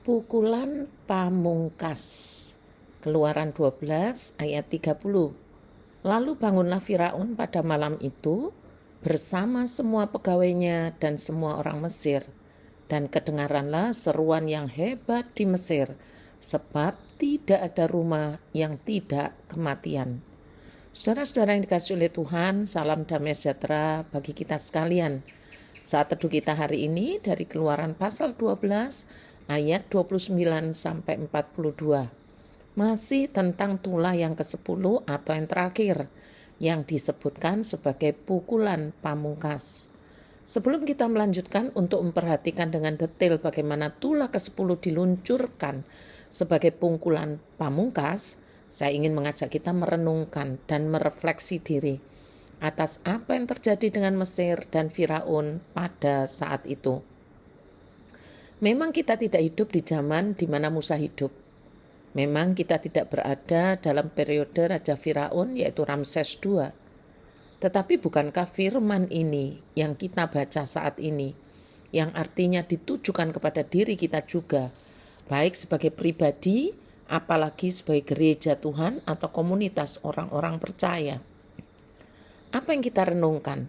Pukulan pamungkas. Keluaran 12 ayat 30. Lalu bangunlah Firaun pada malam itu bersama semua pegawainya dan semua orang Mesir. Dan kedengaranlah seruan yang hebat di Mesir, sebab tidak ada rumah yang tidak kematian. Saudara-saudara yang dikasihi oleh Tuhan, salam damai sejahtera bagi kita sekalian. Saat teduh kita hari ini dari Keluaran pasal 12 ayat 29 sampai 42. Masih tentang tulah yang ke-10 atau yang terakhir yang disebutkan sebagai pukulan pamungkas. Sebelum kita melanjutkan untuk memperhatikan dengan detail bagaimana tulah ke-10 diluncurkan sebagai pukulan pamungkas, saya ingin mengajak kita merenungkan dan merefleksi diri atas apa yang terjadi dengan Mesir dan Firaun pada saat itu. Memang kita tidak hidup di zaman di mana Musa hidup. Memang kita tidak berada dalam periode Raja Firaun yaitu Ramses II. Tetapi bukankah firman ini yang kita baca saat ini, yang artinya ditujukan kepada diri kita juga, baik sebagai pribadi, apalagi sebagai gereja Tuhan atau komunitas orang-orang percaya. Apa yang kita renungkan?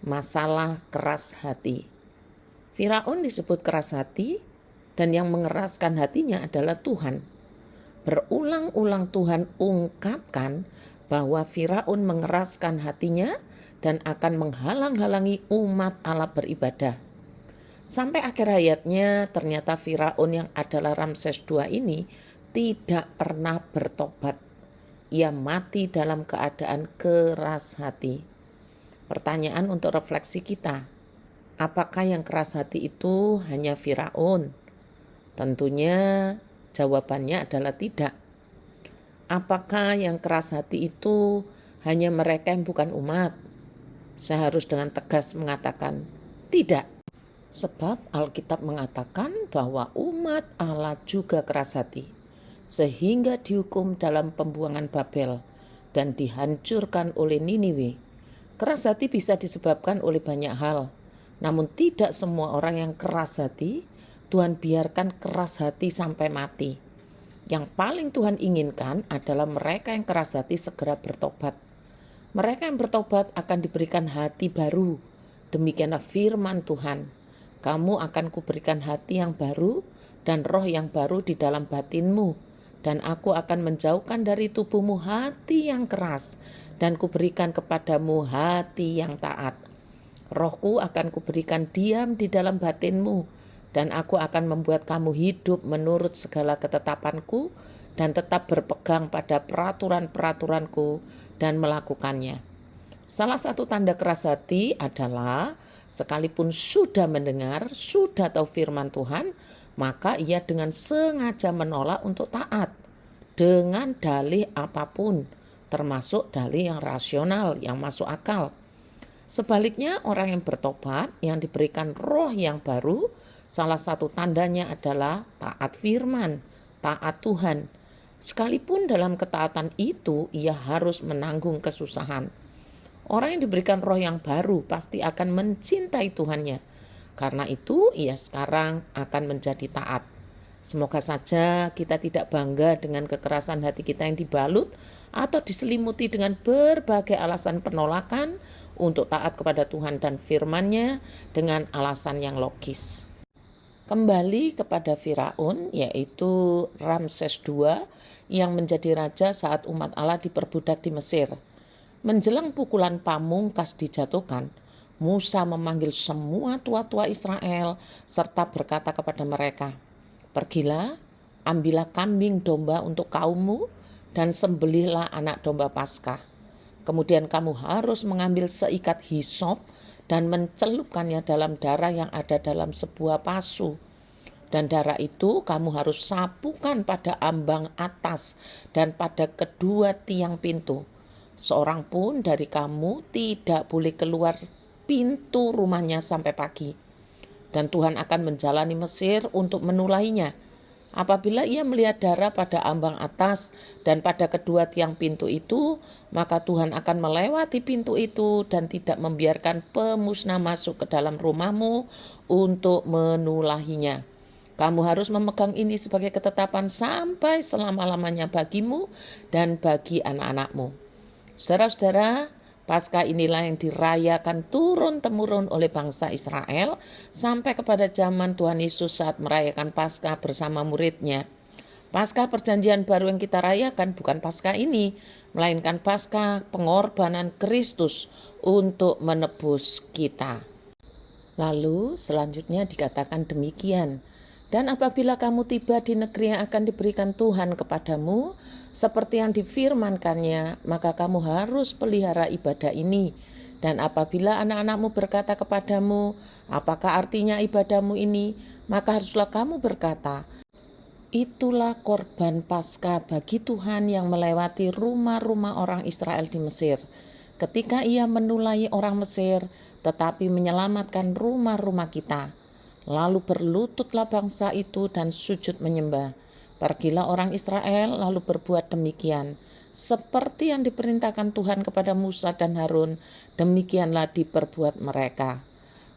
Masalah keras hati. Firaun disebut keras hati dan yang mengeraskan hatinya adalah Tuhan. Berulang-ulang Tuhan ungkapkan bahwa Firaun mengeraskan hatinya dan akan menghalang-halangi umat Allah beribadah. Sampai akhir hayatnya ternyata Firaun yang adalah Ramses II ini tidak pernah bertobat. Ia mati dalam keadaan keras hati. Pertanyaan untuk refleksi kita. Apakah yang keras hati itu hanya Firaun? Tentunya jawabannya adalah tidak. Apakah yang keras hati itu hanya mereka yang bukan umat? Saya harus dengan tegas mengatakan tidak. Sebab Alkitab mengatakan bahwa umat Allah juga keras hati, sehingga dihukum dalam pembuangan Babel dan dihancurkan oleh Niniwe. Keras hati bisa disebabkan oleh banyak hal. Namun tidak semua orang yang keras hati, Tuhan biarkan keras hati sampai mati. Yang paling Tuhan inginkan adalah mereka yang keras hati segera bertobat. Mereka yang bertobat akan diberikan hati baru. Demikianlah firman Tuhan. Kamu akan kuberikan hati yang baru dan roh yang baru di dalam batinmu. Dan aku akan menjauhkan dari tubuhmu hati yang keras dan kuberikan kepadamu hati yang taat. Rohku akan kuberikan diam di dalam batinmu, dan aku akan membuat kamu hidup menurut segala ketetapanku dan tetap berpegang pada peraturan-peraturanku dan melakukannya. Salah satu tanda keras hati adalah sekalipun sudah mendengar, sudah tahu firman Tuhan, maka ia dengan sengaja menolak untuk taat dengan dalih apapun, termasuk dalih yang rasional, yang masuk akal. Sebaliknya orang yang bertobat, yang diberikan roh yang baru, salah satu tandanya adalah taat firman, taat Tuhan. Sekalipun dalam ketaatan itu ia harus menanggung kesusahan. Orang yang diberikan roh yang baru pasti akan mencintai Tuhannya. Karena itu ia sekarang akan menjadi taat. Semoga saja kita tidak bangga dengan kekerasan hati kita yang dibalut atau diselimuti dengan berbagai alasan penolakan untuk taat kepada Tuhan dan firman-Nya dengan alasan yang logis. Kembali kepada Firaun, yaitu Ramses II yang menjadi raja saat umat Allah diperbudak di Mesir. Menjelang pukulan pamungkas dijatuhkan, Musa memanggil semua tua-tua Israel serta berkata kepada mereka, "Pergilah, ambillah kambing domba untuk kaummu dan sembelihlah anak domba Paskah. Kemudian kamu harus mengambil seikat hisop dan mencelupkannya dalam darah yang ada dalam sebuah pasu. Dan darah itu kamu harus sapukan pada ambang atas dan pada kedua tiang pintu. Seorang pun dari kamu tidak boleh keluar pintu rumahnya sampai pagi. Dan Tuhan akan menjalani Mesir untuk menulahinya. Apabila ia melihat darah pada ambang atas dan pada kedua tiang pintu itu, maka Tuhan akan melewati pintu itu dan tidak membiarkan pemusnah masuk ke dalam rumahmu untuk menulahinya. Kamu harus memegang ini sebagai ketetapan sampai selama-lamanya bagimu dan bagi anak-anakmu. Saudara-saudara, Paskah inilah yang dirayakan turun-temurun oleh bangsa Israel sampai kepada zaman Tuhan Yesus saat merayakan Paskah bersama muridnya. Paskah perjanjian baru yang kita rayakan bukan Paskah ini, melainkan Paskah pengorbanan Kristus untuk menebus kita. Lalu selanjutnya dikatakan demikian. Dan apabila kamu tiba di negeri yang akan diberikan Tuhan kepadamu, seperti yang difirmankannya, maka kamu harus pelihara ibadah ini. Dan apabila anak-anakmu berkata kepadamu, apakah artinya ibadahmu ini? Maka haruslah kamu berkata, itulah korban Paskah bagi Tuhan yang melewati rumah-rumah orang Israel di Mesir. Ketika ia menulai orang Mesir, tetapi menyelamatkan rumah-rumah kita. Lalu berlututlah bangsa itu dan sujud menyembah. Pergilah orang Israel lalu berbuat demikian. Seperti yang diperintahkan Tuhan kepada Musa dan Harun, demikianlah diperbuat mereka.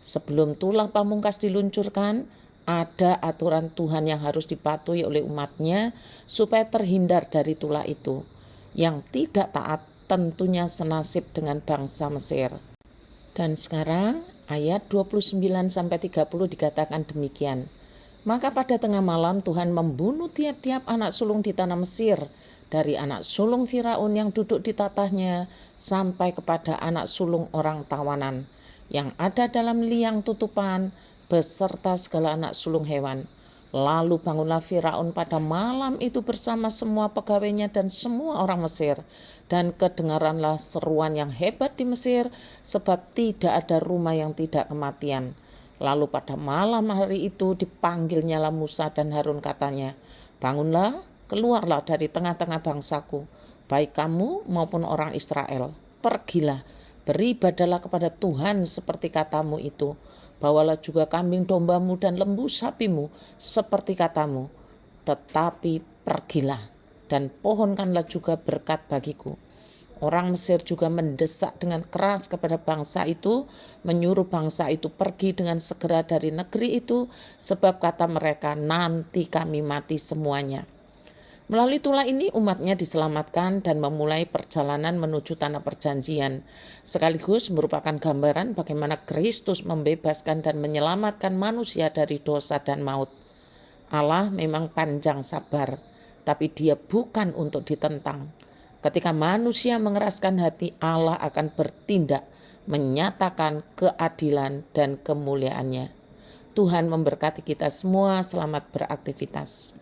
Sebelum tulah pamungkas diluncurkan, ada aturan Tuhan yang harus dipatuhi oleh umatnya supaya terhindar dari tulah itu. Yang tidak taat tentunya senasib dengan bangsa Mesir. Dan sekarang ayat 29-30 dikatakan demikian. Maka pada tengah malam Tuhan membunuh tiap-tiap anak sulung di tanah Mesir, dari anak sulung Firaun yang duduk di tatahnya sampai kepada anak sulung orang tawanan yang ada dalam liang tutupan beserta segala anak sulung hewan. Lalu bangunlah Firaun pada malam itu bersama semua pegawainya dan semua orang Mesir. Dan kedengaranlah seruan yang hebat di Mesir, sebab tidak ada rumah yang tidak kematian. Lalu pada malam hari itu dipanggilnyalah Musa dan Harun, katanya, bangunlah, keluarlah dari tengah-tengah bangsaku, baik kamu maupun orang Israel. Pergilah, beribadahlah kepada Tuhan seperti katamu itu. Bawalah juga kambing dombamu dan lembu sapimu seperti katamu. Tetapi pergilah dan pohonkanlah juga berkat bagiku. Orang Mesir juga mendesak dengan keras kepada bangsa itu, menyuruh bangsa itu pergi dengan segera dari negeri itu, sebab kata mereka, nanti kami mati semuanya. Melalui tulah ini umatnya diselamatkan dan memulai perjalanan menuju tanah perjanjian, sekaligus merupakan gambaran bagaimana Kristus membebaskan dan menyelamatkan manusia dari dosa dan maut. Allah memang panjang sabar, tapi Dia bukan untuk ditentang. Ketika manusia mengeraskan hati, Allah akan bertindak, menyatakan keadilan dan kemuliaannya. Tuhan memberkati kita semua, selamat beraktivitas.